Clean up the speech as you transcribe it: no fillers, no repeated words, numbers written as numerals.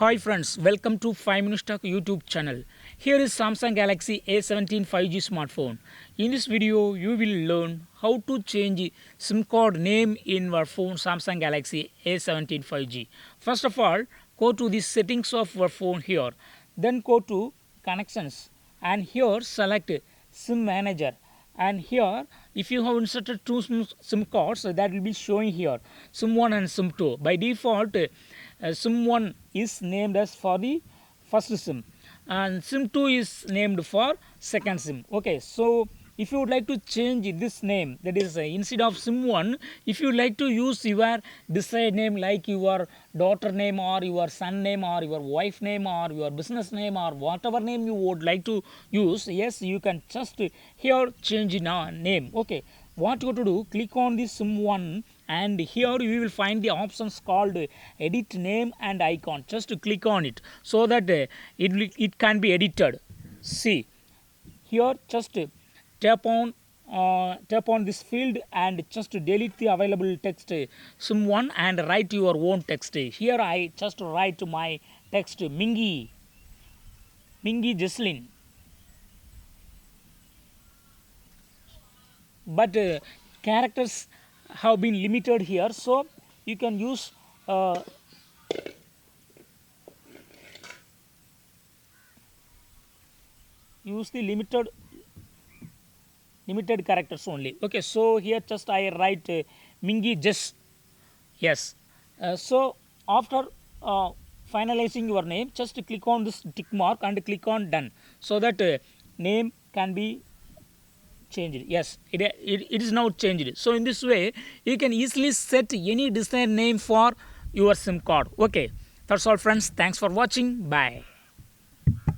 Hi friends, welcome to 5 Minutes Talk YouTube channel. Here is Samsung Galaxy A17 5G smartphone. In this video, you will learn how to change SIM card name in your phone Samsung Galaxy A17 5G. First of all, go to the settings of your phone here. Then go to connections and here select SIM manager. And here if you have inserted two SIM cards that will be showing here SIM 1 and SIM 2. By default SIM 1 is named as for the first SIM and SIM 2 is named for second SIM. Okay, so if you would like to change this name, that is instead of SIM 1, if you like to use your desired name like your daughter name or your son name or your wife name or your business name or whatever name you would like to use, yes, you can just here change name. Okay, what you have to do, click on the SIM 1 and here you will find the options called edit name and icon. Just click on it so that it can be edited. See here, just tap on this field and just delete the available text SIM 1 and write your own text. Here I just write my text Mingy Jesslyn. But characters have been limited here, so you can use the limited characters only. Okay, so here just I write Mingy Jess. Yes. So after finalizing your name, just click on this tick mark and click on done so that name can be changed. Yes, it is now changed. So in this way you can easily set any desired name for your SIM card. Okay, that's all friends. Thanks for watching. Bye.